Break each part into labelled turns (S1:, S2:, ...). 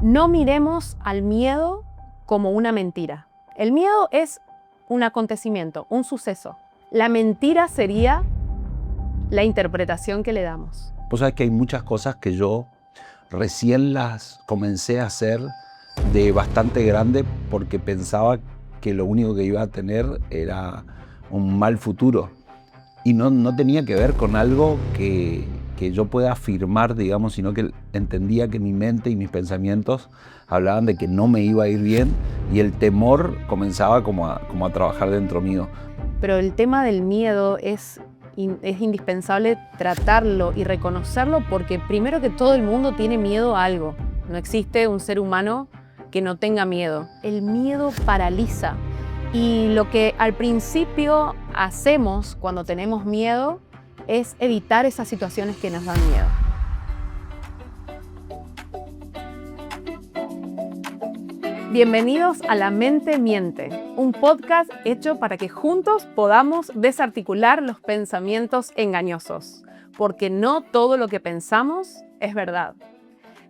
S1: No miremos al miedo como una mentira. El miedo es un acontecimiento, un suceso. La mentira sería la interpretación que le damos.
S2: Vos sabés que hay muchas cosas que yo recién las comencé a hacer de bastante grande porque pensaba que lo único que iba a tener era un mal futuro. Y no tenía que ver con algo que yo pueda afirmar, digamos, sino que entendía que mi mente y mis pensamientos hablaban de que no me iba a ir bien y el temor comenzaba como a trabajar dentro mío.
S1: Pero el tema del miedo es indispensable tratarlo y reconocerlo porque primero que todo el mundo tiene miedo a algo. No existe un ser humano que no tenga miedo. El miedo paraliza. Y lo que al principio hacemos cuando tenemos miedo es evitar esas situaciones que nos dan miedo. Bienvenidos a La Mente Miente, un podcast hecho para que juntos podamos desarticular los pensamientos engañosos, porque no todo lo que pensamos es verdad.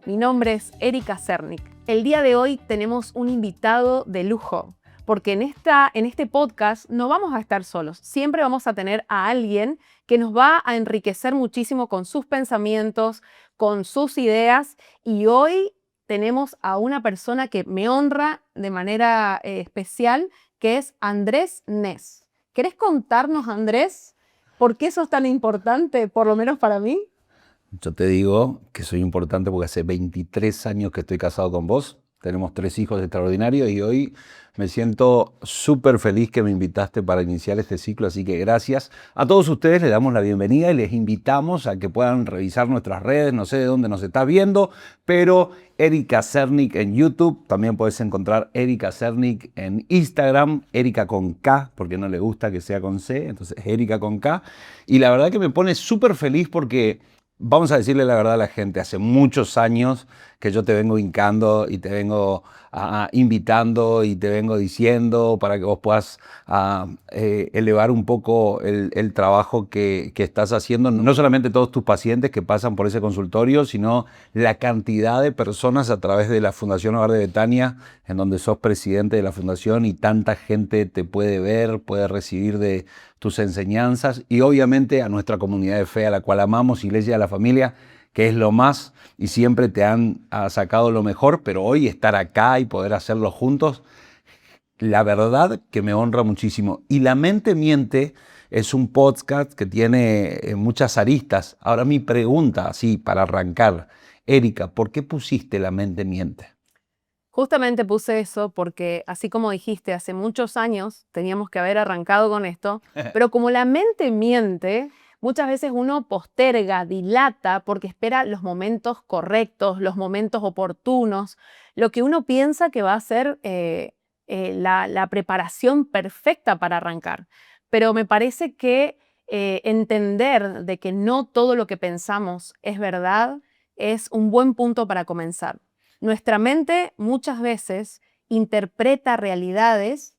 S1: Mi nombre es Erika Cernik. El día de hoy tenemos un invitado de lujo, porque en este podcast no vamos a estar solos. Siempre vamos a tener a alguien que nos va a enriquecer muchísimo con sus pensamientos, con sus ideas. Y hoy tenemos a una persona que me honra de manera especial, que es Andrés Ness. ¿Querés contarnos, Andrés, por qué sos tan importante, por lo menos para mí?
S2: Yo te digo que soy importante porque hace 23 años que estoy casado con vos. Tenemos 3 hijos extraordinarios y hoy me siento súper feliz que me invitaste para iniciar este ciclo, así que gracias. A todos ustedes les damos la bienvenida y les invitamos a que puedan revisar nuestras redes, no sé de dónde nos estás viendo, pero Erika Cernik en YouTube, también puedes encontrar Erika Cernik en Instagram, Erika con K, porque no le gusta que sea con C, entonces Erika con K. Y la verdad que me pone súper feliz porque vamos a decirle la verdad a la gente, hace muchos años que yo te vengo hincando y te vengo invitando y te vengo diciendo para que vos puedas elevar un poco el trabajo que estás haciendo, no solamente todos tus pacientes que pasan por ese consultorio, sino la cantidad de personas a través de la Fundación Hogar de Betania, en donde sos presidente de la fundación y tanta gente te puede ver, puede recibir de tus enseñanzas y obviamente a nuestra comunidad de fe a la cual amamos, Iglesia de la Familia, que es lo más y siempre te han sacado lo mejor, pero hoy estar acá y poder hacerlo juntos, la verdad que me honra muchísimo. Y La Mente Miente es un podcast que tiene muchas aristas. Ahora mi pregunta, así para arrancar, Erika, ¿por qué pusiste La Mente Miente?
S1: Justamente puse eso porque, así como dijiste, hace muchos años teníamos que haber arrancado con esto, pero como la mente miente, muchas veces uno posterga, dilata, porque espera los momentos correctos, los momentos oportunos, lo que uno piensa que va a ser la preparación perfecta para arrancar. Pero me parece que entender de que no todo lo que pensamos es verdad es un buen punto para comenzar. Nuestra mente muchas veces interpreta realidades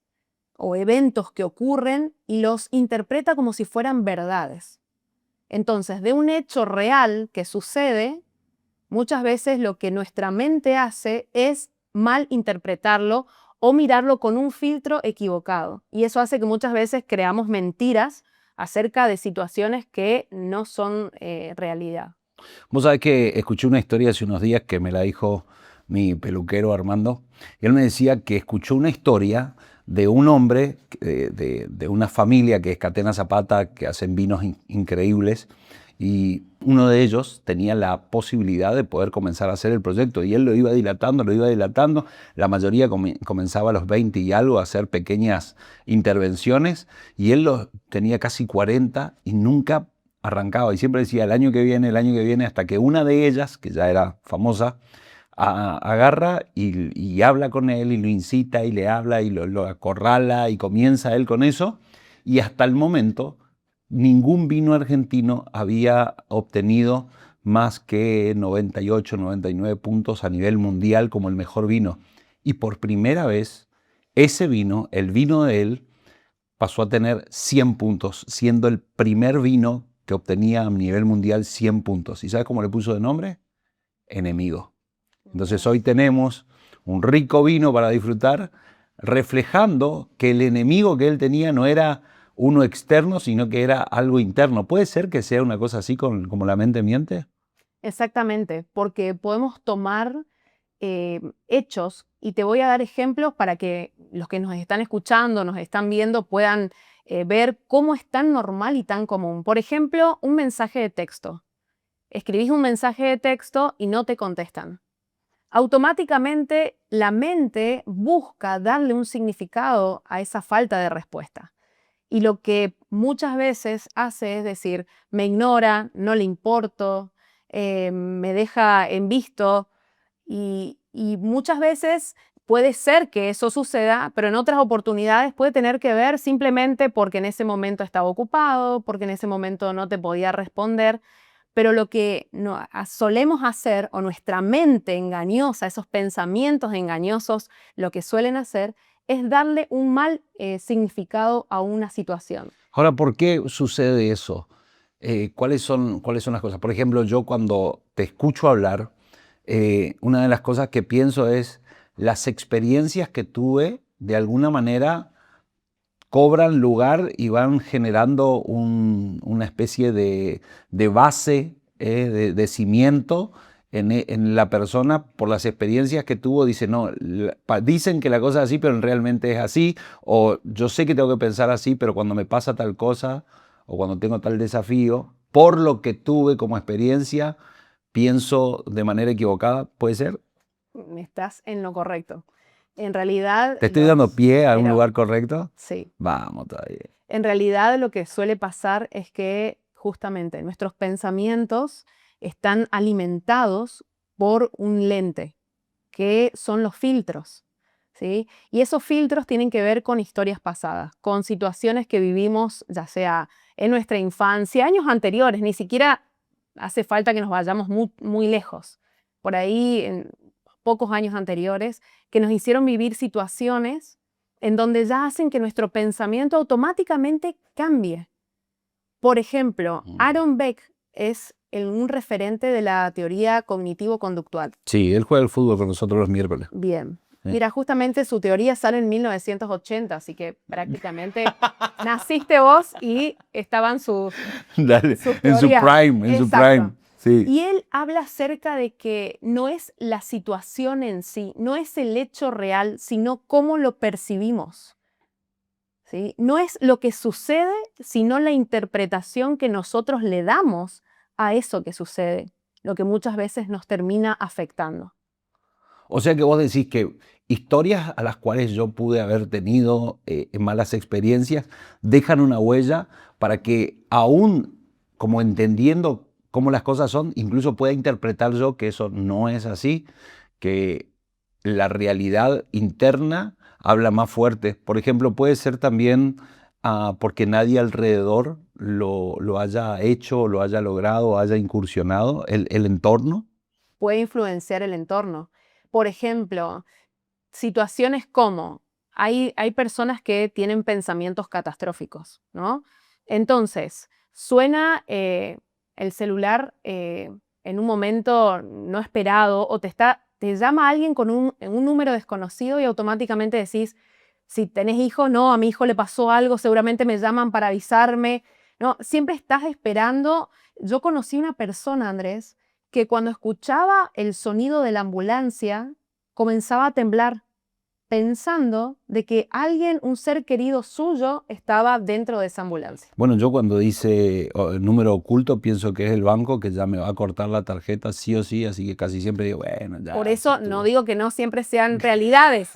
S1: o eventos que ocurren y los interpreta como si fueran verdades. Entonces, de un hecho real que sucede, muchas veces lo que nuestra mente hace es mal interpretarlo o mirarlo con un filtro equivocado. Y eso hace que muchas veces creamos mentiras acerca de situaciones que no son realidad.
S2: Vos sabés que escuché una historia hace unos días que me la dijo mi peluquero Armando, y él me decía que escuchó una historia de un hombre, de una familia que es Catena Zapata, que hacen vinos increíbles, y uno de ellos tenía la posibilidad de poder comenzar a hacer el proyecto, y él lo iba dilatando, la mayoría comenzaba a los 20 y algo a hacer pequeñas intervenciones, y él tenía casi 40 y nunca arrancaba, y siempre decía el año que viene, hasta que una de ellas, que ya era famosa, agarra y habla con él y lo incita y le habla y lo acorrala y comienza él con eso, y hasta el momento ningún vino argentino había obtenido más que 98, 99 puntos a nivel mundial como el mejor vino. Y por primera vez, ese vino, el vino de él, pasó a tener 100 puntos, siendo el primer vino que obtenía a nivel mundial 100 puntos. ¿Y sabes cómo le puso de nombre? Enemigo. Entonces hoy tenemos un rico vino para disfrutar, reflejando que el enemigo que él tenía no era uno externo, sino que era algo interno. ¿Puede ser que sea una cosa así como la mente miente?
S1: Exactamente, porque podemos tomar hechos y te voy a dar ejemplos para que los que nos están escuchando, nos están viendo, puedan ver cómo es tan normal y tan común. Por ejemplo, un mensaje de texto. Escribís un mensaje de texto y no te contestan. Automáticamente la mente busca darle un significado a esa falta de respuesta. Y lo que muchas veces hace es decir, me ignora, no le importo, me deja en visto y muchas veces puede ser que eso suceda, pero en otras oportunidades puede tener que ver simplemente porque en ese momento estaba ocupado, porque en ese momento no te podía responder. Pero lo que solemos hacer, o nuestra mente engañosa, esos pensamientos engañosos, lo que suelen hacer es darle un mal significado a una situación.
S2: Ahora, ¿por qué sucede eso? ¿Cuáles son las cosas? Por ejemplo, yo cuando te escucho hablar, una de las cosas que pienso es las experiencias que tuve, de alguna manera, cobran lugar y van generando una especie de base, de cimiento en la persona por las experiencias que tuvo. Dice, no, dicen que la cosa es así, pero realmente es así, o yo sé que tengo que pensar así, pero cuando me pasa tal cosa, o cuando tengo tal desafío, por lo que tuve como experiencia, pienso de manera equivocada. ¿Puede ser?
S1: Estás en lo correcto. En realidad,
S2: ¿Te estoy dando pie a un lugar correcto?
S1: sí.
S2: Vamos todavía.
S1: En realidad lo que suele pasar es que justamente nuestros pensamientos están alimentados por un lente, que son los filtros, ¿sí? Y esos filtros tienen que ver con historias pasadas, con situaciones que vivimos, ya sea en nuestra infancia, años anteriores, ni siquiera hace falta que nos vayamos muy, muy lejos. Por ahí, en pocos años anteriores, que nos hicieron vivir situaciones en donde ya hacen que nuestro pensamiento automáticamente cambie. Por ejemplo, Aaron Beck es un referente de la teoría cognitivo-conductual.
S2: Sí, él juega el fútbol con nosotros los miércoles.
S1: Bien.
S2: Sí.
S1: Mira, justamente su teoría sale en 1980, así que prácticamente naciste vos y estaban sus
S2: Dale,
S1: su
S2: en su
S1: teoría.
S2: prime, en su
S1: Exacto.
S2: prime. Sí.
S1: Y él habla acerca de que no es la situación en sí, no es el hecho real, sino cómo lo percibimos. ¿Sí? No es lo que sucede, sino la interpretación que nosotros le damos a eso que sucede, lo que muchas veces nos termina afectando.
S2: O sea que vos decís que historias a las cuales yo pude haber tenido malas experiencias dejan una huella para que aún como entendiendo cómo las cosas son, incluso pueda interpretar yo que eso no es así, que la realidad interna habla más fuerte. Por ejemplo, puede ser también porque nadie alrededor lo haya hecho, lo haya logrado, haya incursionado, el entorno.
S1: Puede influenciar el entorno. Por ejemplo, situaciones como hay personas que tienen pensamientos catastróficos, ¿no? Entonces, suena el celular en un momento no esperado o te llama alguien con un número desconocido y automáticamente decís, si tenés hijos, no, a mi hijo le pasó algo, seguramente me llaman para avisarme. No, siempre estás esperando. Yo conocí una persona, Andrés, que cuando escuchaba el sonido de la ambulancia comenzaba a temblar, pensando de que alguien, un ser querido suyo, estaba dentro de esa ambulancia.
S2: Bueno, yo cuando dice número oculto pienso que es el banco que ya me va a cortar la tarjeta sí o sí, así que casi siempre digo, bueno, ya.
S1: Por eso no digo que no siempre sean realidades.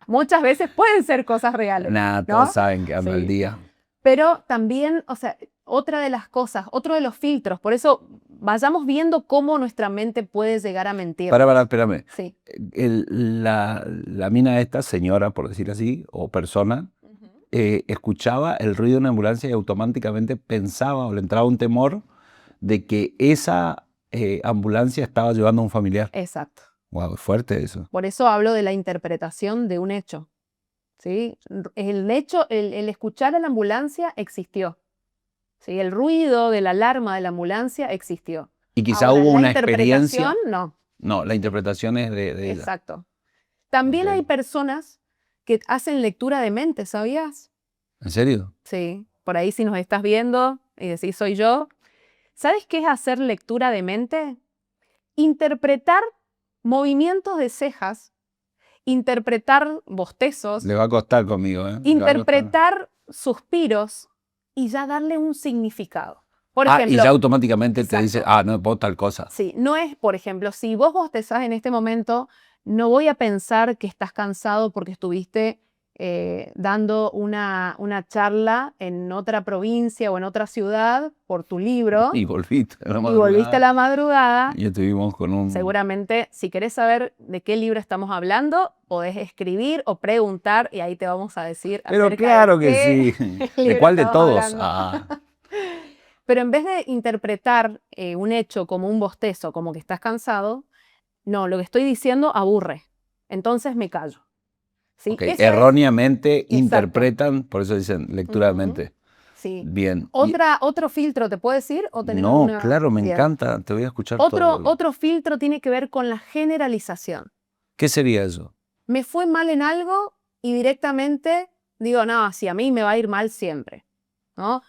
S1: Muchas veces pueden ser cosas reales.
S2: Nada,
S1: ¿no?
S2: todos saben que ando
S1: Sí.
S2: al día.
S1: Pero también, o sea, otra de las cosas, otro de los filtros, por eso vayamos viendo cómo nuestra mente puede llegar a mentir.
S2: Espérame.
S1: Sí.
S2: La mina esta, señora, por decir así, o persona, escuchaba el ruido de una ambulancia y automáticamente pensaba o le entraba un temor de que esa ambulancia estaba llevando a un familiar.
S1: Exacto.
S2: Wow, es fuerte eso.
S1: Por eso hablo de la interpretación de un hecho. ¿Sí? El hecho, el escuchar a la ambulancia existió. ¿Sí? El ruido de la alarma de la ambulancia existió.
S2: Y quizá
S1: Ahora,
S2: hubo
S1: la
S2: una
S1: interpretación,
S2: experiencia.
S1: no.
S2: No, la interpretación es de ella.
S1: Exacto. También
S2: Ok.
S1: hay personas que hacen lectura de mente, ¿sabías?
S2: ¿En serio?
S1: Sí, por ahí si nos estás viendo y decís soy yo. ¿Sabes qué es hacer lectura de mente? Interpretar movimientos de cejas, interpretar bostezos,
S2: Le va a costar conmigo, ¿eh? Le va a costar.
S1: interpretar suspiros y ya darle un significado. Por
S2: Ah, y ya
S1: ejemplo,
S2: automáticamente te dice,
S1: exacto,
S2: ah, no, vos tal cosa.
S1: sí, no es, por ejemplo, si vos bostezás en este momento, no voy a pensar que estás cansado porque estuviste dando una charla en otra provincia o en otra ciudad por tu libro
S2: Y volviste a la
S1: y volviste a
S2: madrugada
S1: la madrugada.
S2: y estuvimos con un...
S1: Seguramente, si querés saber de qué libro estamos hablando, podés escribir o preguntar y ahí te vamos a decir
S2: Pero
S1: acerca de
S2: claro que
S1: qué
S2: sí. ¿De
S1: libro
S2: cuál de
S1: estamos
S2: todos?
S1: hablando.
S2: Ah,
S1: Pero en vez de interpretar un hecho como un bostezo, como que estás cansado, no, lo que estoy diciendo aburre. Entonces me callo. ¿Sí?
S2: ok.
S1: Eso es
S2: Erróneamente
S1: exacto.
S2: interpretan, por eso dicen lectura de
S1: Ujú,
S2: mente.
S1: sí.
S2: Bien. Y,
S1: Otro filtro, ¿te puedo decir? ¿O tenés
S2: no,
S1: alguna?
S2: claro, me
S1: Bien.
S2: encanta. Te voy a escuchar todo.
S1: Otro filtro tiene que ver con la generalización.
S2: ¿Qué sería eso?
S1: Me fue mal en algo y directamente digo, no, así a mí me va a ir mal siempre, ¿no?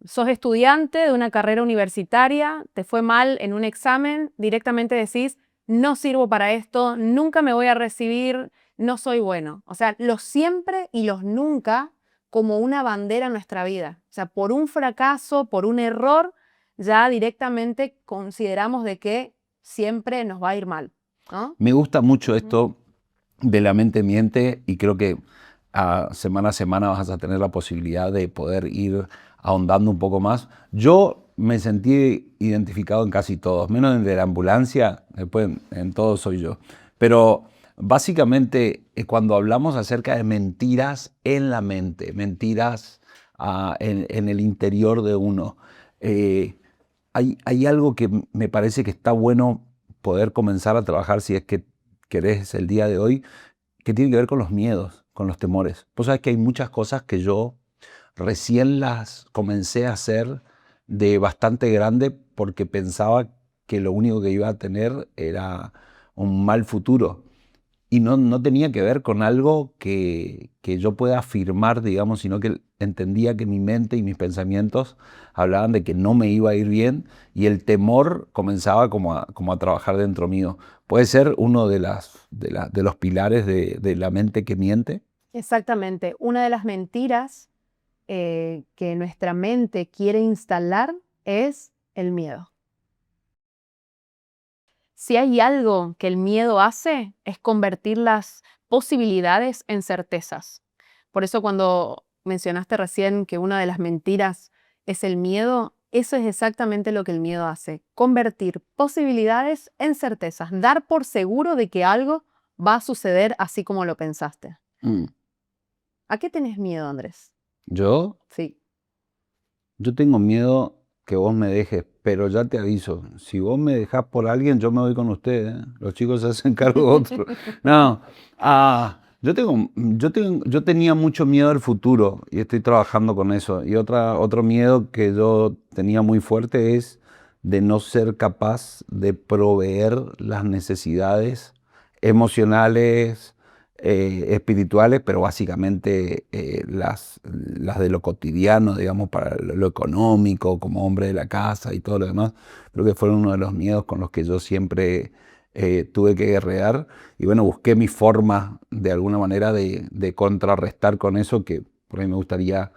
S1: Sos estudiante de una carrera universitaria, te fue mal en un examen, directamente decís, no sirvo para esto, nunca me voy a recibir, no soy bueno. O sea, los siempre y los nunca como una bandera en nuestra vida. O sea, por un fracaso, por un error, ya directamente consideramos de que siempre nos va a ir mal, ¿no?
S2: Me gusta mucho
S1: Ujú.
S2: esto de la mente miente y creo que semana a semana vas a tener la posibilidad de poder ir ahondando un poco más. Yo me sentí identificado en casi todos, menos en el de la ambulancia, después en todos soy yo. Pero básicamente cuando hablamos acerca de mentiras en la mente, mentiras en el interior de uno, eh, hay algo que me parece que está bueno poder comenzar a trabajar si es que querés el día de hoy, que tiene que ver con los miedos, con los temores. Vos sabés que hay muchas cosas que yo recién las comencé a hacer de bastante grande porque pensaba que lo único que iba a tener era un mal futuro. Y no tenía que ver con algo que yo pueda afirmar, digamos, sino que entendía que mi mente y mis pensamientos hablaban de que no me iba a ir bien y el temor comenzaba como a trabajar dentro mío. ¿Puede ser uno de los pilares de la mente que miente?
S1: Exactamente. Una de las mentiras que nuestra mente quiere instalar es el miedo. Si hay algo que el miedo hace, es convertir las posibilidades en certezas. Por eso cuando mencionaste recién que una de las mentiras es el miedo, eso es exactamente lo que el miedo hace, convertir posibilidades en certezas, dar por seguro de que algo va a suceder así como lo pensaste.
S2: Mm.
S1: ¿A qué tenés miedo, Andrés?
S2: Yo,
S1: Sí.
S2: yo tengo miedo que vos me dejes, pero ya te aviso, si vos me dejás por alguien, yo me voy con usted, ¿eh? Los chicos se hacen cargo de otro. No, yo tenía mucho miedo al futuro y estoy trabajando con eso. Y otro miedo que yo tenía muy fuerte es de no ser capaz de proveer las necesidades emocionales, espirituales, pero básicamente las de lo cotidiano, digamos, para lo económico, como hombre de la casa y todo lo demás. Creo que fueron uno de los miedos con los que yo siempre tuve que guerrear. Y bueno, busqué mi forma de alguna manera de contrarrestar con eso, que por ahí me gustaría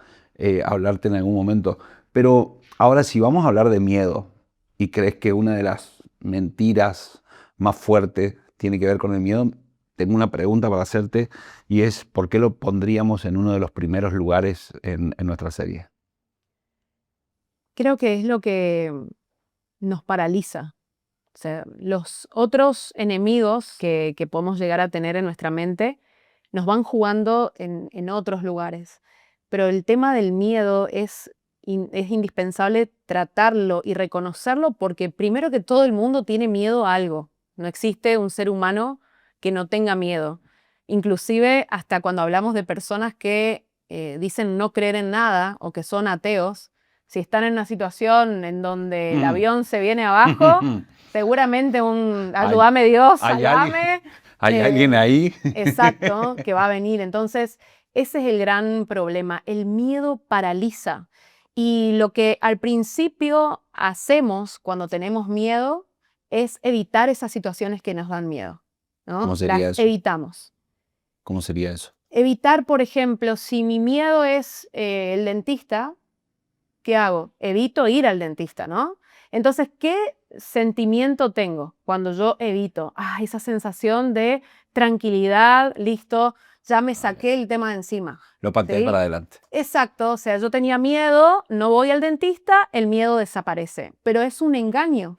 S2: hablarte en algún momento. Pero ahora, si vamos a hablar de miedo, y crees que una de las mentiras más fuertes tiene que ver con el miedo, tengo una pregunta para hacerte y es ¿por qué lo pondríamos en uno de los primeros lugares en nuestra serie?
S1: Creo que es lo que nos paraliza. O sea, los otros enemigos que podemos llegar a tener en nuestra mente nos van jugando en otros lugares. Pero el tema del miedo es indispensable tratarlo y reconocerlo porque primero que todo el mundo tiene miedo a algo. No existe un ser humano que no tenga miedo. Inclusive hasta cuando hablamos de personas que dicen no creer en nada o que son ateos, si están en una situación en donde el
S2: Mm.
S1: avión se viene abajo, seguramente ayúdame Dios, salvame.
S2: ¿Hay alguien ahí?
S1: Exacto, que va a venir. Entonces, ese es el gran problema. El miedo paraliza. Y lo que al principio hacemos cuando tenemos miedo es evitar esas situaciones que nos dan miedo, ¿no?
S2: ¿Cómo sería eso?
S1: Evitamos.
S2: ¿Cómo sería eso?
S1: Evitar, por ejemplo, si mi miedo es el dentista, ¿qué hago? Evito ir al dentista, ¿no? Entonces, ¿qué sentimiento tengo cuando yo evito? Esa sensación de tranquilidad, listo, ya me saqué el tema de encima.
S2: Lo pateé
S1: ¿Sí?
S2: para adelante.
S1: Exacto, o sea, yo tenía miedo, no voy al dentista, el miedo desaparece. Pero es un engaño,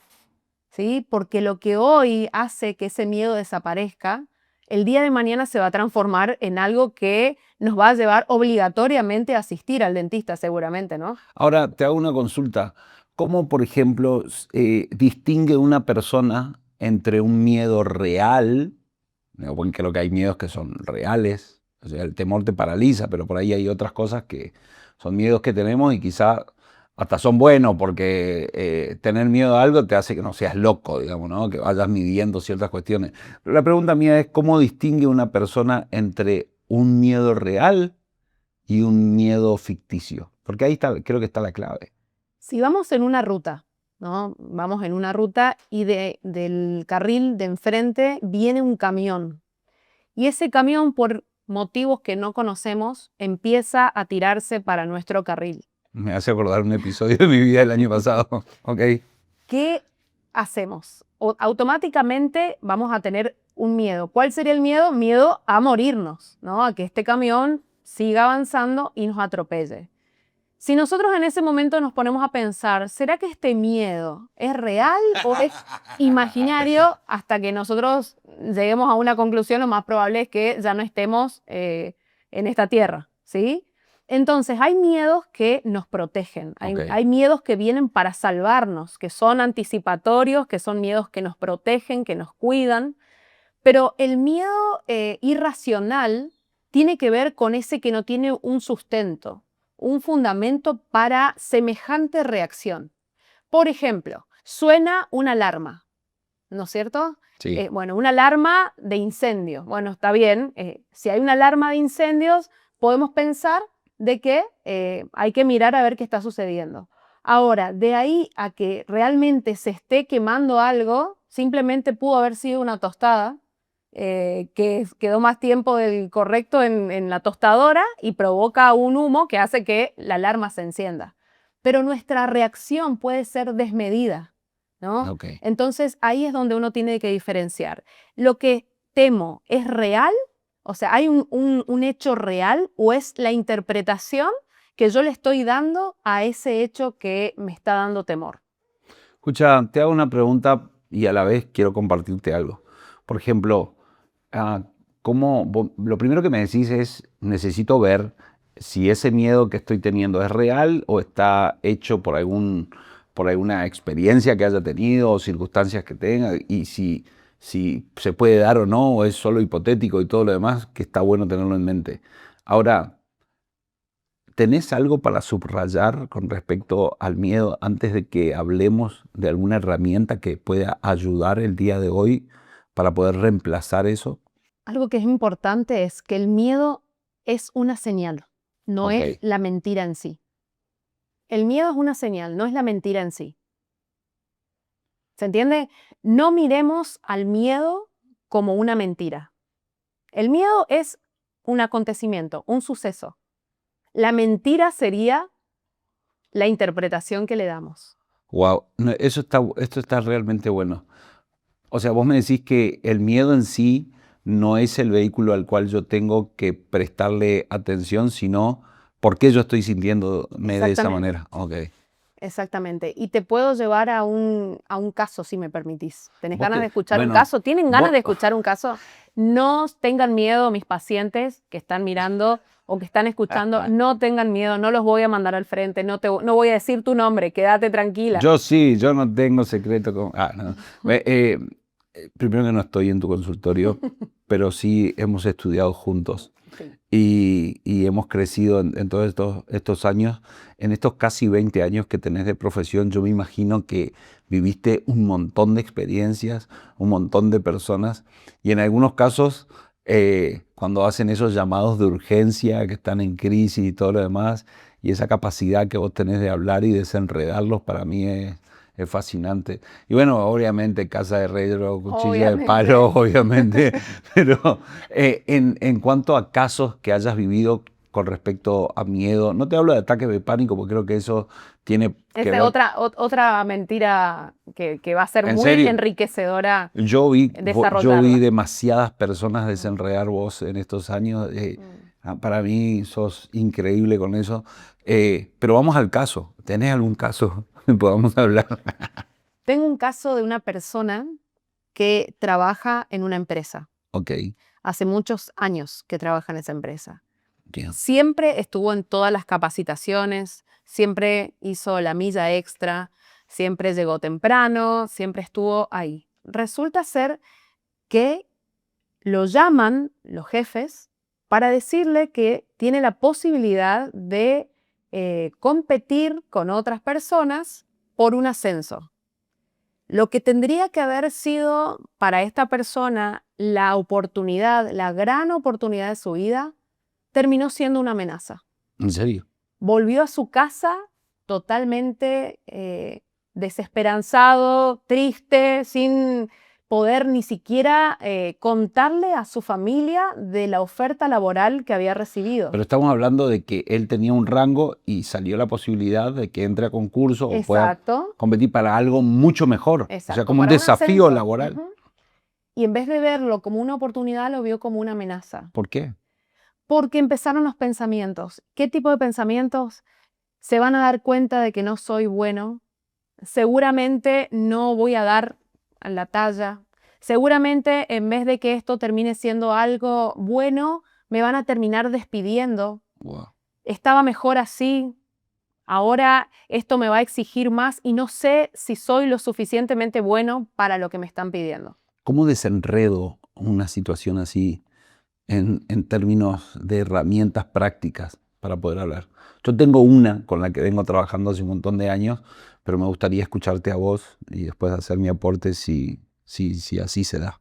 S1: ¿sí? Porque lo que hoy hace que ese miedo desaparezca, el día de mañana se va a transformar en algo que nos va a llevar obligatoriamente a asistir al dentista, seguramente, ¿no?
S2: Ahora, te hago una consulta. ¿Cómo, por ejemplo, distingue una persona entre un miedo real, porque creo que hay miedos que son reales, o sea, el temor te paraliza, pero por ahí hay otras cosas que son miedos que tenemos y quizá hasta son buenos, porque tener miedo a algo te hace que no seas loco, digamos, ¿no? Que vayas midiendo ciertas cuestiones. Pero la pregunta mía es, ¿cómo distingue una persona entre un miedo real y un miedo ficticio? Porque ahí está, creo que está la clave.
S1: Si vamos en una ruta, ¿no? Vamos en una ruta y del carril de enfrente viene un camión. Y ese camión, por motivos que no conocemos, empieza a tirarse para nuestro carril.
S2: Me hace acordar un episodio de mi vida del año pasado. Ok.
S1: ¿Qué hacemos? Automáticamente vamos a tener un miedo. ¿Cuál sería el miedo? Miedo a morirnos, ¿no? A que este camión siga avanzando y nos atropelle. Si nosotros en ese momento nos ponemos a pensar, ¿será que este miedo es real o es imaginario? Hasta que nosotros lleguemos a una conclusión, lo más probable es que ya no estemos en esta tierra, ¿sí? Entonces, hay miedos que nos protegen, hay miedos que vienen para salvarnos, que son anticipatorios, que son miedos que nos protegen, que nos cuidan, pero el miedo irracional tiene que ver con ese que no tiene un sustento, un fundamento para semejante reacción. Por ejemplo, suena una alarma, ¿no es cierto?
S2: Sí.
S1: Bueno, una alarma de incendio. Bueno, está bien. Si hay una alarma de incendios, podemos pensar de que hay que mirar a ver qué está sucediendo. Ahora, de ahí a que realmente se esté quemando algo, simplemente pudo haber sido una tostada, que quedó más tiempo del correcto en la tostadora y provoca un humo que hace que la alarma se encienda. Pero nuestra reacción puede ser desmedida, ¿no? Entonces ahí es donde uno tiene que diferenciar. Lo que temo es real, o sea, ¿hay un hecho real o es la interpretación que yo le estoy dando a ese hecho que me está dando temor?
S2: Escucha, te hago una pregunta y a la vez quiero compartirte algo. Por ejemplo, lo primero que me decís es, necesito ver si ese miedo que estoy teniendo es real o está hecho por alguna experiencia que haya tenido o circunstancias que tenga, y si se puede dar o no, o es solo hipotético y todo lo demás, que está bueno tenerlo en mente. Ahora, ¿tenés algo para subrayar con respecto al miedo antes de que hablemos de alguna herramienta que pueda ayudar el día de hoy para poder reemplazar eso?
S1: Algo que es importante es que el miedo es una señal, no es la mentira en sí. El miedo es una señal, no es la mentira en sí. ¿Se entiende? No miremos al miedo como una mentira. El miedo es un acontecimiento, un suceso. La mentira sería la interpretación que le damos.
S2: Wow, esto está realmente bueno. O sea, vos me decís que el miedo en sí no es el vehículo al cual yo tengo que prestarle atención, sino por qué yo estoy sintiéndome de esa manera.
S1: Exactamente. Y te puedo llevar a un caso, si me permitís. ¿Tenés ganas de escuchar un
S2: bueno,
S1: caso? ¿Tienen ganas de escuchar un caso? No tengan miedo, mis pacientes que están mirando o que están escuchando, no tengan miedo, no los voy a mandar al frente, no voy a decir tu nombre, quédate tranquila.
S2: Yo no tengo secreto con... no. Primero que no estoy en tu consultorio, pero sí hemos estudiado juntos.
S1: Sí.
S2: y hemos crecido en todos estos años, en estos casi 20 años que tenés de profesión. Yo me imagino que viviste un montón de experiencias, un montón de personas, y en algunos casos, cuando hacen esos llamados de urgencia, que están en crisis y todo lo demás, y esa capacidad que vos tenés de hablar y desenredarlos, para mí es fascinante. Y bueno, obviamente casa de herrero, cuchilla de palo,
S1: Obviamente.
S2: obviamente, pero en cuanto a casos que hayas vivido con respecto a miedo, no te hablo de ataques de pánico, porque creo que eso tiene que
S1: Esa es
S2: ver.
S1: otra mentira que va a ser
S2: En
S1: muy
S2: serio,
S1: enriquecedora
S2: yo vi
S1: desarrollarla.
S2: demasiadas personas
S1: Mm,
S2: desenredar vos en estos años.
S1: mm.
S2: Para mí sos increíble con eso. Pero vamos al caso. ¿Tenés algún caso que podamos hablar?
S1: Tengo un caso de una persona que trabaja en una empresa.
S2: Ok,
S1: Hace muchos años que trabaja en esa empresa.
S2: bien.
S1: Siempre estuvo en todas las capacitaciones, siempre hizo la milla extra, siempre llegó temprano, siempre estuvo ahí. Resulta ser que lo llaman los jefes para decirle que tiene la posibilidad de competir con otras personas por un ascenso. Lo que tendría que haber sido para esta persona la oportunidad, la gran oportunidad de su vida, terminó siendo una amenaza.
S2: ¿En serio?
S1: Volvió a su casa totalmente desesperanzado, triste, sin poder ni siquiera contarle a su familia de la oferta laboral que había recibido.
S2: Pero estamos hablando de que él tenía un rango y salió la posibilidad de que entre a concurso o pueda
S1: Exacto,
S2: competir para algo mucho mejor. O sea,
S1: exacto,
S2: como un
S1: para un
S2: desafío
S1: ascenso.
S2: laboral.
S1: Ujú. Y en vez de verlo como una oportunidad, lo vio como una amenaza.
S2: ¿Por qué?
S1: Porque empezaron los pensamientos. ¿Qué tipo de pensamientos? Se van a dar cuenta de que no soy bueno. Seguramente no voy a dar la talla. Seguramente en vez de que esto termine siendo algo bueno, me van a terminar despidiendo.
S2: Wow.
S1: Estaba mejor así. Ahora esto me va a exigir más y no sé si soy lo suficientemente bueno para lo que me están pidiendo.
S2: ¿Cómo desenredo una situación así en términos de herramientas prácticas para poder hablar? Yo tengo una con la que vengo trabajando hace un montón de años, pero me gustaría escucharte a vos y después hacer mi aporte si así se da.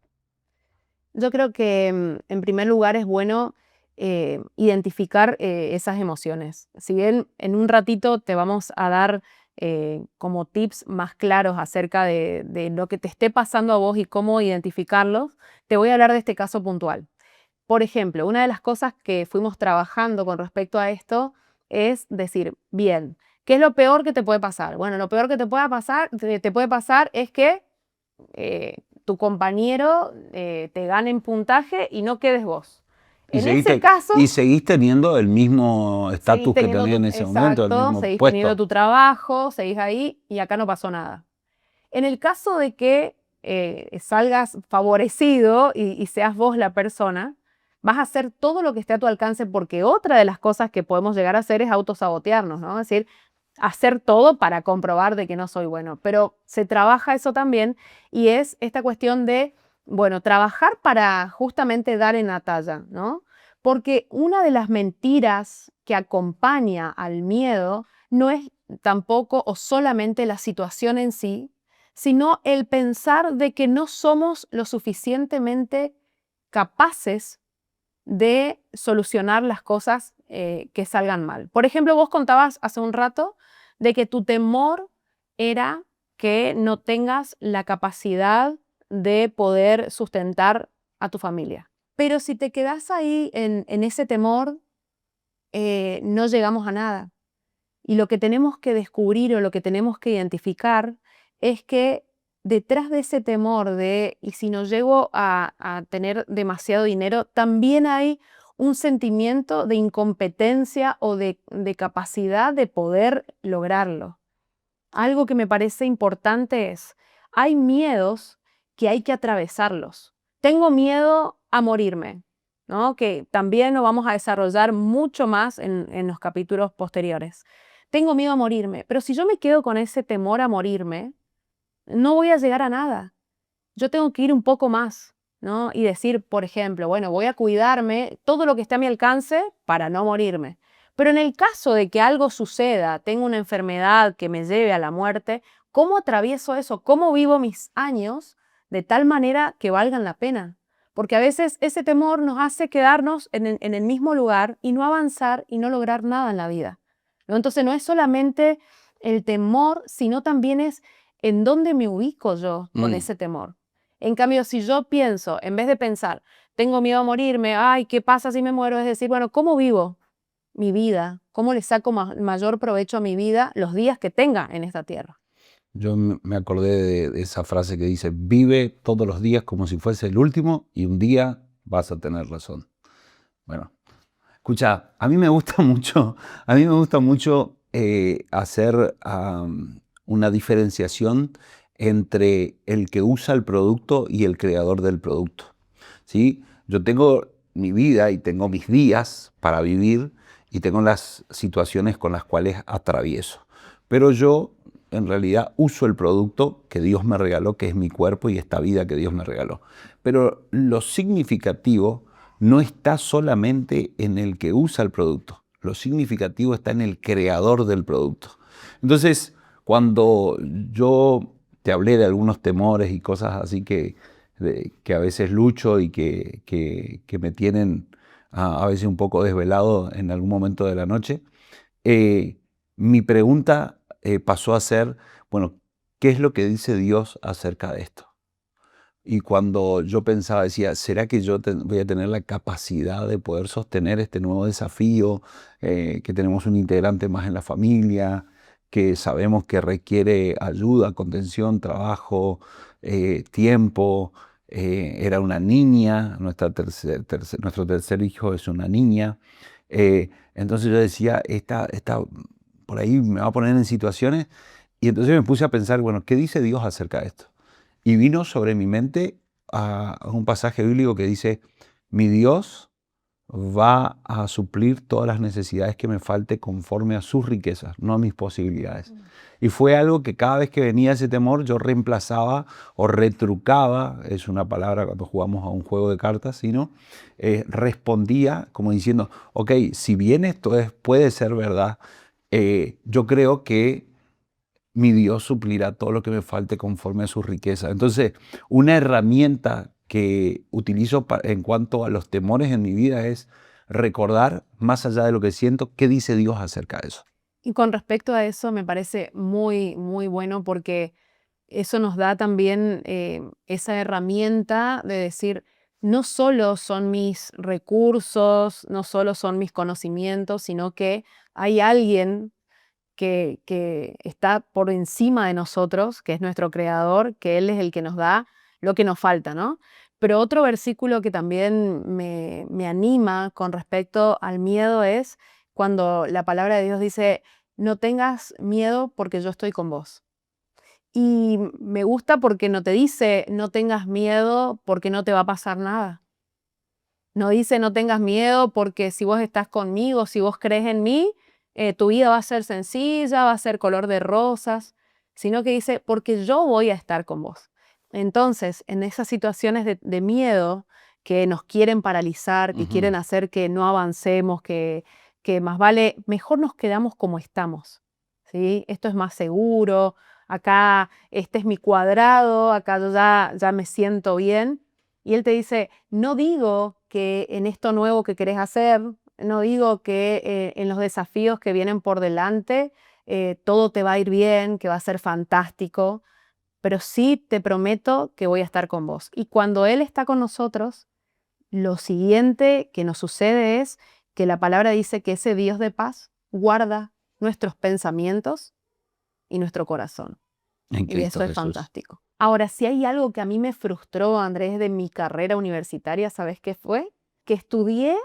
S1: Yo creo que en primer lugar es bueno identificar esas emociones. Si bien en un ratito te vamos a dar como tips más claros acerca de lo que te esté pasando a vos y cómo identificarlos, te voy a hablar de este caso puntual. Por ejemplo, una de las cosas que fuimos trabajando con respecto a esto es decir, bien, ¿qué es lo peor que te puede pasar? Bueno, lo peor que te puede pasar es que tu compañero te gane en puntaje y no quedes vos.
S2: Y
S1: En ese
S2: y
S1: caso,
S2: seguís teniendo el mismo estatus que tenía en ese momento, el mismo
S1: seguís teniendo
S2: puesto.
S1: tu trabajo, seguís ahí y acá no pasó nada. En el caso de que salgas favorecido y seas vos la persona, vas a hacer todo lo que esté a tu alcance porque otra de las cosas que podemos llegar a hacer es autosabotearnos, ¿no? Es decir, hacer todo para comprobar de que no soy bueno. Pero se trabaja eso también y es esta cuestión de, bueno, trabajar para justamente dar en la talla, ¿no? Porque una de las mentiras que acompaña al miedo no es tampoco o solamente la situación en sí, sino el pensar de que no somos lo suficientemente capaces de solucionar las cosas que salgan mal. Por ejemplo, vos contabas hace un rato de que tu temor era que no tengas la capacidad de poder sustentar a tu familia. Pero si te quedas ahí en ese temor, no llegamos a nada. Y lo que tenemos que descubrir o lo que tenemos que identificar es que detrás de ese temor de, ¿y si no llego a tener demasiado dinero? También hay un sentimiento de incompetencia o de capacidad de poder lograrlo. Algo que me parece importante es, hay miedos que hay que atravesarlos. Tengo miedo a morirme, ¿no? Que también lo vamos a desarrollar mucho más en los capítulos posteriores. Tengo miedo a morirme, pero si yo me quedo con ese temor a morirme, no voy a llegar a nada. Yo tengo que ir un poco más, ¿no? Y decir, por ejemplo, bueno, voy a cuidarme todo lo que esté a mi alcance para no morirme. Pero en el caso de que algo suceda, tengo una enfermedad que me lleve a la muerte, ¿cómo atravieso eso? ¿Cómo vivo mis años de tal manera que valgan la pena? Porque a veces ese temor nos hace quedarnos en el mismo lugar y no avanzar y no lograr nada en la vida, ¿no? Entonces no es solamente el temor, sino también es en dónde me ubico yo con ese temor. En cambio, si yo pienso, en vez de pensar, tengo miedo a morirme, ay, ¿qué pasa si me muero? Es decir, bueno, ¿cómo vivo mi vida? ¿Cómo le saco mayor provecho a mi vida los días que tenga en esta tierra?
S2: Yo me acordé de esa frase que dice, vive todos los días como si fuese el último y un día vas a tener razón. Bueno, escucha, a mí me gusta mucho, hacer una diferenciación entre el que usa el producto y el creador del producto. ¿Sí? Yo tengo mi vida y tengo mis días para vivir y tengo las situaciones con las cuales atravieso. Pero yo en realidad uso el producto que Dios me regaló, que es mi cuerpo y esta vida que Dios me regaló. Pero lo significativo no está solamente en el que usa el producto, lo significativo está en el creador del producto. Entonces, cuando yo te hablé de algunos temores y cosas así que a veces lucho y que me tienen a veces un poco desvelado en algún momento de la noche, mi pregunta pasó a ser, bueno, ¿qué es lo que dice Dios acerca de esto? Y cuando yo pensaba, decía, ¿será que yo voy a tener la capacidad de poder sostener este nuevo desafío? Que tenemos un integrante más en la familia, que sabemos que requiere ayuda, contención, trabajo, tiempo. Era una niña, nuestro tercer hijo es una niña. Entonces yo decía, por ahí me va a poner en situaciones. Y entonces me puse a pensar, bueno, ¿qué dice Dios acerca de esto? Y vino sobre mi mente a un pasaje bíblico que dice, mi Dios va a suplir todas las necesidades que me falte conforme a sus riquezas, no a mis posibilidades. Y fue algo que cada vez que venía ese temor yo reemplazaba o retrucaba, es una palabra cuando jugamos a un juego de cartas, sino respondía como diciendo, ok, si bien esto puede ser verdad, yo creo que mi Dios suplirá todo lo que me falte conforme a su riqueza. Entonces, una herramienta que utilizo en cuanto a los temores en mi vida es recordar, más allá de lo que siento, qué dice Dios acerca de eso.
S1: Y con respecto a eso, me parece muy, muy bueno porque eso nos da también esa herramienta de decir, no solo son mis recursos, no solo son mis conocimientos, sino que hay alguien que está por encima de nosotros, que es nuestro creador, que Él es el que nos da lo que nos falta, ¿no? Pero otro versículo que también me anima con respecto al miedo es cuando la palabra de Dios dice, no tengas miedo porque yo estoy con vos. Y me gusta porque no te dice, no tengas miedo porque no te va a pasar nada. No dice, no tengas miedo porque si vos estás conmigo, si vos crees en mí, tu vida va a ser sencilla, va a ser color de rosas, sino que dice, porque yo voy a estar con vos. Entonces, en esas situaciones de miedo que nos quieren paralizar, que quieren hacer que no avancemos, que más vale, mejor nos quedamos como estamos, ¿sí? Esto es más seguro, acá este es mi cuadrado, acá yo ya me siento bien. Y él te dice, no digo que en esto nuevo que querés hacer, no digo que en los desafíos que vienen por delante todo te va a ir bien, que va a ser fantástico, pero sí te prometo que voy a estar con vos. Y cuando Él está con nosotros, lo siguiente que nos sucede es que la palabra dice que ese Dios de paz guarda nuestros pensamientos y nuestro corazón.
S2: En
S1: Y
S2: Cristo
S1: eso es
S2: Jesús.
S1: fantástico. Ahora, si hay algo que a mí me frustró, Andrés, de mi carrera universitaria, ¿sabes qué fue? Que estudié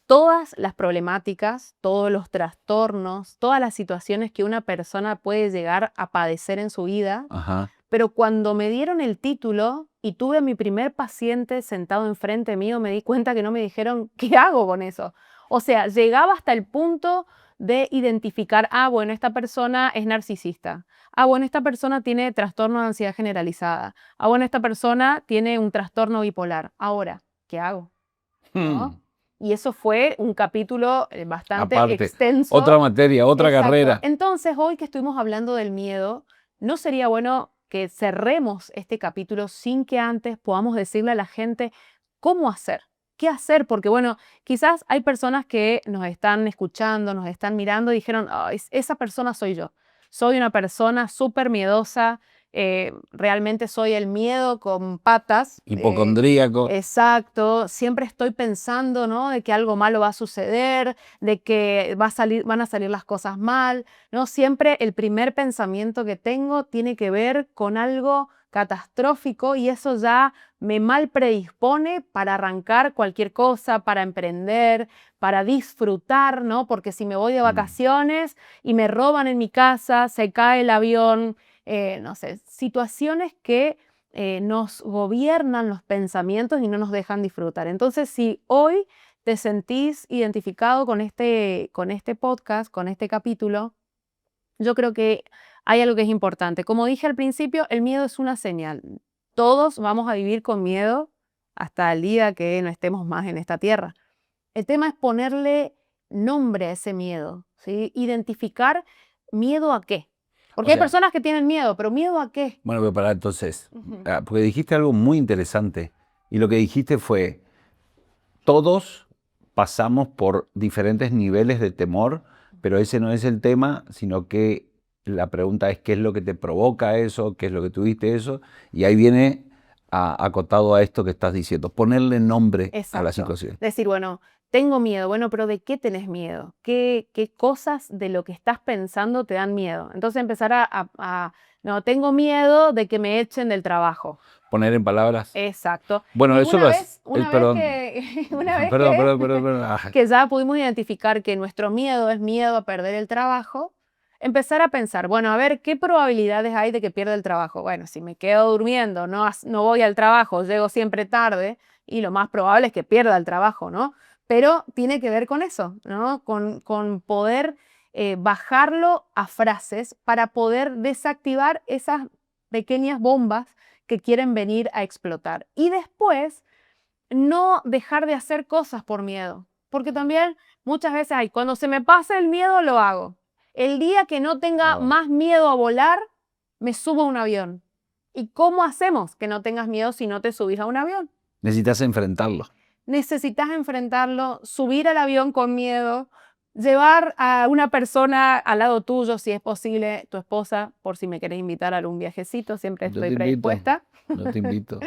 S1: todas las problemáticas, todos los trastornos, todas las situaciones que una persona puede llegar a padecer en su vida,
S2: Ajá.
S1: pero cuando me dieron el título y tuve a mi primer paciente sentado enfrente mío, me di cuenta que no me dijeron qué hago con eso. O sea, llegaba hasta el punto de identificar, bueno, esta persona es narcisista. Bueno, esta persona tiene trastorno de ansiedad generalizada. Bueno, esta persona tiene un trastorno bipolar. Ahora, ¿qué hago? ¿No? Y eso fue un capítulo bastante
S2: Aparte,
S1: extenso.
S2: otra materia, otra
S1: Exacto.
S2: carrera.
S1: Entonces, hoy que estuvimos hablando del miedo, ¿no sería bueno que cerremos este capítulo sin que antes podamos decirle a la gente cómo hacer? ¿Qué hacer? Porque, bueno, quizás hay personas que nos están escuchando, nos están mirando y dijeron, esa persona soy yo. Soy una persona súper miedosa, realmente soy el miedo con patas.
S2: Hipocondríaco.
S1: Exacto, siempre estoy pensando, ¿no? De que algo malo va a suceder, de que van a salir las cosas mal, ¿no? Siempre el primer pensamiento que tengo tiene que ver con algo catastrófico y eso ya me mal predispone para arrancar cualquier cosa, para emprender, para disfrutar, ¿no? Porque si me voy de vacaciones y me roban en mi casa, se cae el avión, no sé, situaciones que nos gobiernan los pensamientos y no nos dejan disfrutar. Entonces, si hoy te sentís identificado con este podcast, con este capítulo, yo creo que hay algo que es importante. Como dije al principio, el miedo es una señal. Todos vamos a vivir con miedo hasta el día que no estemos más en esta tierra. El tema es ponerle nombre a ese miedo, ¿sí? Identificar miedo a qué. Porque hay personas que tienen miedo, pero ¿miedo a qué?
S2: Bueno, pero para entonces, porque dijiste algo muy interesante y lo que dijiste fue, todos pasamos por diferentes niveles de temor, pero ese no es el tema, sino que la pregunta es qué es lo que te provoca eso, qué es lo que tuviste eso, y ahí viene acotado a esto que estás diciendo, ponerle nombre a la situación.
S1: Decir, bueno, tengo miedo, bueno, pero ¿de qué tenés miedo? ¿Qué cosas de lo que estás pensando te dan miedo? Entonces empezar no, tengo miedo de que me echen del trabajo.
S2: Poner en palabras.
S1: Exacto.
S2: Bueno,
S1: Y
S2: eso
S1: una
S2: lo
S1: vez,
S2: perdón. Perdón.
S1: Que ya pudimos identificar que nuestro miedo es miedo a perder el trabajo, empezar a pensar, bueno, a ver, ¿qué probabilidades hay de que pierda el trabajo? Bueno, si me quedo durmiendo, no voy al trabajo, llego siempre tarde y lo más probable es que pierda el trabajo, ¿no? Pero tiene que ver con eso, ¿no? Con poder bajarlo a frases para poder desactivar esas pequeñas bombas que quieren venir a explotar. Y después, no dejar de hacer cosas por miedo. Porque también muchas veces cuando se me pasa el miedo, lo hago. El día que no tenga más miedo a volar, me subo a un avión. ¿Y cómo hacemos que no tengas miedo si no te subís a un avión?
S2: Necesitas enfrentarlo.
S1: Necesitas enfrentarlo, subir al avión con miedo, llevar a una persona al lado tuyo, si es posible, tu esposa, por si me querés invitar a algún viajecito, siempre estoy predispuesta.
S2: Yo te invito.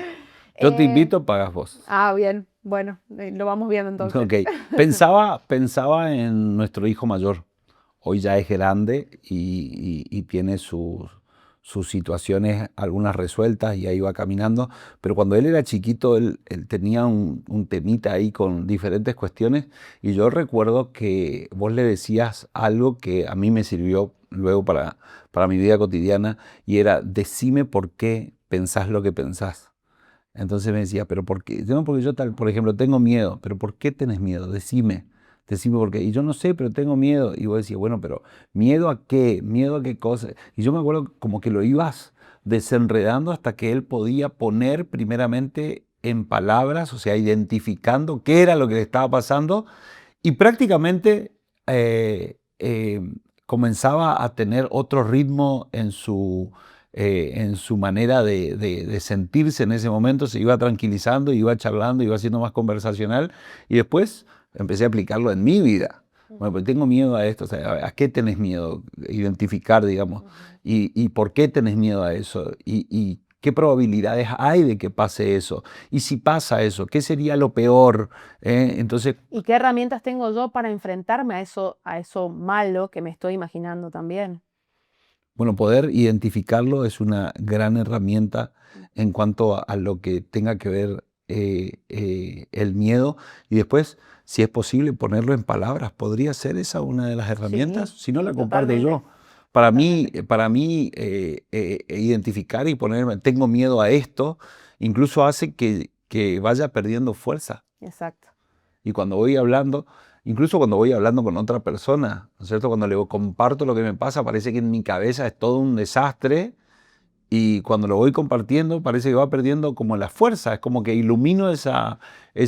S2: Yo te invito, pagas vos.
S1: Bien, bueno, lo vamos viendo entonces.
S2: Ok, pensaba en nuestro hijo mayor. Hoy ya es grande y tiene sus situaciones, algunas resueltas y ahí va caminando. Pero cuando él era chiquito, él tenía un temita ahí con diferentes cuestiones y yo recuerdo que vos le decías algo que a mí me sirvió luego para mi vida cotidiana y era, decime por qué pensás lo que pensás. Entonces me decía, pero ¿por qué? No, porque yo, por ejemplo, tengo miedo. ¿Pero por qué tenés miedo? Decime por qué. Y yo no sé, pero tengo miedo. Y vos decías, bueno, pero ¿miedo a qué? ¿Miedo a qué cosa? Y yo me acuerdo como que lo ibas desenredando hasta que él podía poner primeramente en palabras, o sea, identificando qué era lo que le estaba pasando y prácticamente comenzaba a tener otro ritmo en su manera de sentirse en ese momento, se iba tranquilizando, iba charlando, iba siendo más conversacional y después empecé a aplicarlo en mi vida. Bueno, pues tengo miedo a esto, o sea, ¿a qué tenés miedo? Identificar, digamos, y por qué tenés miedo a eso, y qué probabilidades hay de que pase eso, y si pasa eso, ¿qué sería lo peor? Entonces,
S1: ¿y qué herramientas tengo yo para enfrentarme a eso malo que me estoy imaginando también?
S2: bueno, poder identificarlo es una gran herramienta en cuanto a lo que tenga que ver el miedo y después, si es posible, ponerlo en palabras. ¿Podría ser esa una de las herramientas? Si no, la comparto yo. Para mí identificar y ponerme, tengo miedo a esto, incluso hace que vaya perdiendo fuerza.
S1: Exacto.
S2: Y cuando voy hablando, incluso cuando voy hablando con otra persona, ¿no es cierto? Cuando le comparto lo que me pasa, parece que en mi cabeza es todo un desastre y cuando lo voy compartiendo parece que va perdiendo como la fuerza, es como que ilumino esa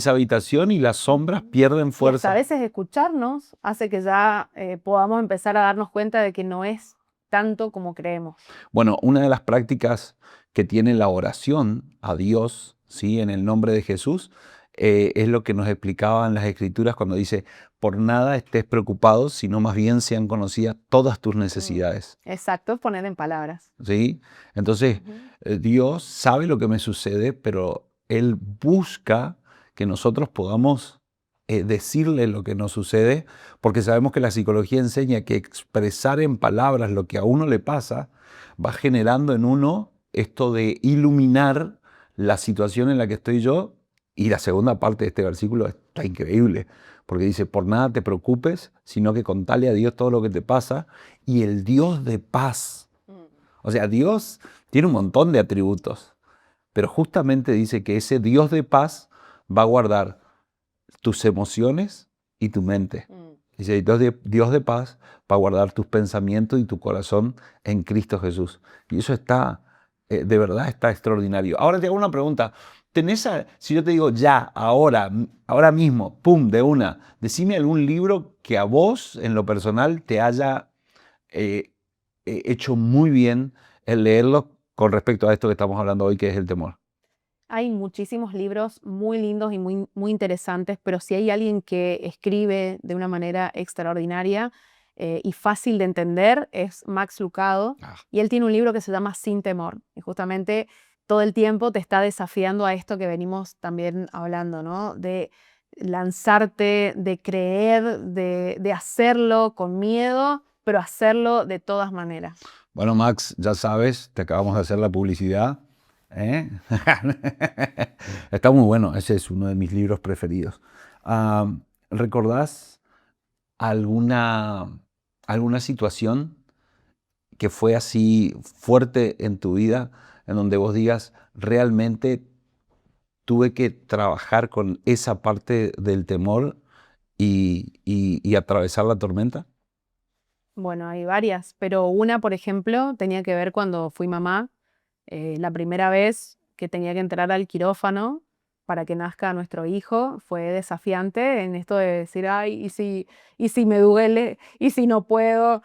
S2: habitación y las sombras
S1: Ujú.
S2: pierden
S1: Y hasta a
S2: fuerza.
S1: veces escucharnos hace que ya podamos empezar a darnos cuenta de que no es tanto como creemos.
S2: Bueno, una de las prácticas que tiene la oración a Dios, ¿sí? En el nombre de Jesús, es lo que nos explicaban las Escrituras cuando dice, por nada estés preocupado, sino más bien sean conocidas todas tus
S1: Mm,
S2: necesidades.
S1: Exacto, poner en palabras.
S2: ¿Sí? Entonces,
S1: Ujú.
S2: Dios sabe lo que me sucede, pero Él busca que nosotros podamos decirle lo que nos sucede, porque sabemos que la psicología enseña que expresar en palabras lo que a uno le pasa va generando en uno esto de iluminar la situación en la que estoy yo. Y la segunda parte de este versículo está increíble, porque dice, por nada te preocupes, sino que contale a Dios todo lo que te pasa, y el Dios de paz.
S1: Mm,
S2: O sea, Dios tiene un montón de atributos, pero justamente dice que ese Dios de paz va a guardar tus emociones y tu mente.
S1: mm.
S2: Dice, Dios de paz va a guardar tus pensamientos y tu corazón en Cristo Jesús. Y eso está, de verdad está extraordinario. Ahora te hago una pregunta. Si yo te digo ya, ahora mismo, pum, de una, decime algún libro que a vos, en lo personal, te haya eh, hecho muy bien el leerlo con respecto a esto que estamos hablando hoy, que es el temor.
S1: Hay muchísimos libros muy lindos y muy, muy interesantes, pero si hay alguien que escribe de una manera extraordinaria y fácil de entender, es Max Lucado.
S2: Ah,
S1: Y él tiene un libro que se llama Sin Temor. Y justamente todo el tiempo te está desafiando a esto que venimos también hablando, ¿no? De lanzarte, de creer, de hacerlo con miedo, pero hacerlo de todas maneras.
S2: bueno, Max, ya sabes, te acabamos de hacer la publicidad. ¿Eh? Está muy bueno, ese es uno de mis libros preferidos. Ah, ¿recordás alguna, alguna situación que fue así fuerte en tu vida, en donde vos digas, realmente tuve que trabajar con esa parte del temor y atravesar la tormenta?
S1: Bueno, hay varias, pero una, por ejemplo, tenía que ver cuando fui mamá, la primera vez que tenía que entrar al quirófano para que nazca nuestro hijo fue desafiante en esto de decir, ay, y si me duele, y si no puedo,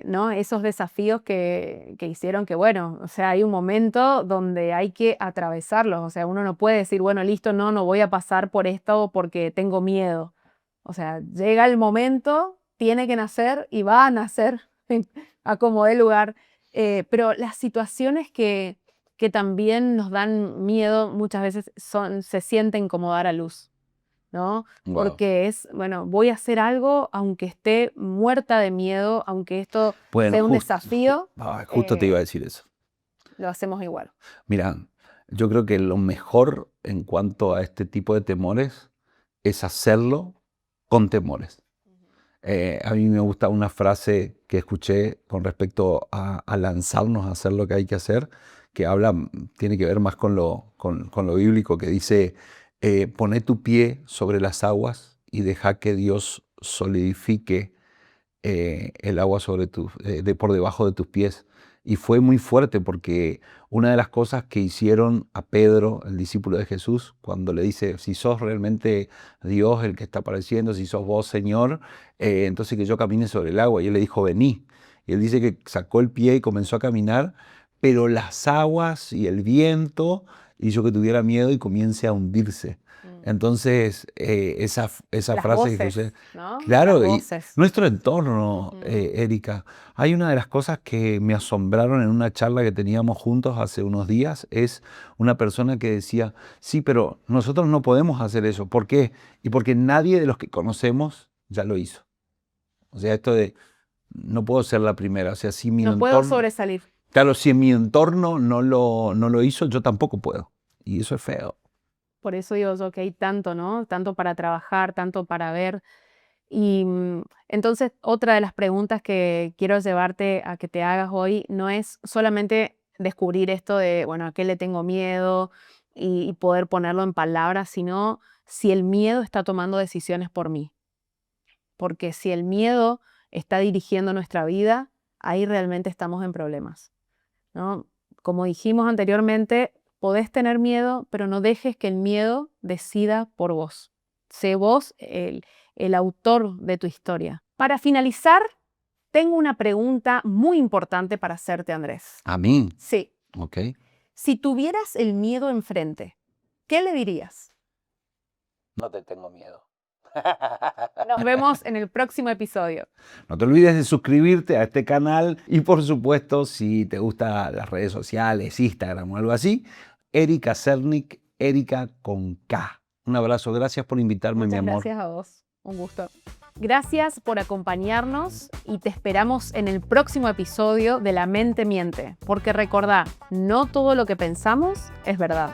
S1: ¿no? Esos desafíos que hicieron que, bueno, o sea, hay un momento donde hay que atravesarlos, o sea, uno no puede decir, bueno, listo, no, no voy a pasar por esto porque tengo miedo. O sea, llega el momento, tiene que nacer y va a nacer a como dé lugar. Pero las situaciones que también nos dan miedo muchas veces se sienten como dar a luz, ¿no?
S2: Wow.
S1: Porque es, bueno, voy a hacer algo aunque esté muerta de miedo, aunque esto
S2: Bueno,
S1: sea un desafío,
S2: justo te iba a decir eso.
S1: lo hacemos igual.
S2: Mira, yo creo que lo mejor en cuanto a este tipo de temores es hacerlo con temores. A mí me gusta una frase que escuché con respecto a lanzarnos a hacer lo que hay que hacer, que habla, tiene que ver más con lo bíblico, que dice, poné tu pie sobre las aguas y deja que Dios solidifique el agua por debajo de tus pies. Y fue muy fuerte porque una de las cosas que hicieron a Pedro, el discípulo de Jesús, cuando le dice, si sos realmente Dios el que está apareciendo, si sos vos, Señor, entonces que yo camine sobre el agua. Y él le dijo, vení. Y él dice que sacó el pie y comenzó a caminar, pero las aguas y el viento hizo que tuviera miedo y comience a hundirse.
S1: Mm.
S2: Entonces, esa
S1: Las
S2: frase que usé,
S1: voces, ¿no? Las
S2: claro, y
S1: voces.
S2: nuestro entorno,
S1: Mm.
S2: Erika, hay una de las cosas que me asombraron en una charla que teníamos juntos hace unos días, es una persona que decía, sí, pero nosotros no podemos hacer eso. ¿Por qué? Y porque nadie de los que conocemos ya lo hizo. O sea, esto de, no puedo ser la primera. O sea, si mi
S1: No puedo
S2: entorno,
S1: sobresalir.
S2: claro, si en mi entorno no lo hizo, yo tampoco puedo. Y eso es feo.
S1: Por eso digo yo que hay tanto, ¿no? Tanto para trabajar, tanto para ver. Y entonces, otra de las preguntas que quiero llevarte a que te hagas hoy no es solamente descubrir esto de, bueno, a qué le tengo miedo y poder ponerlo en palabras, sino si el miedo está tomando decisiones por mí. Porque si el miedo está dirigiendo nuestra vida, ahí realmente estamos en problemas, ¿no? Como dijimos anteriormente, podés tener miedo, pero no dejes que el miedo decida por vos. Sé vos el autor de tu historia. Para finalizar, tengo una pregunta muy importante para hacerte, Andrés.
S2: ¿A mí?
S1: Sí.
S2: Ok.
S1: Si tuvieras el miedo enfrente, ¿qué le dirías?
S2: No te tengo miedo.
S1: Nos vemos en el próximo episodio.
S2: No te olvides de suscribirte a este canal y por supuesto, si te gustan las redes sociales, Instagram o algo así, Erika Cernik, Erika con K. Un abrazo, gracias por invitarme, mi
S1: Muchas
S2: amor.
S1: gracias a vos. Un gusto. Gracias por acompañarnos y te esperamos en el próximo episodio de La Mente Miente, porque recordá, no todo lo que pensamos es verdad.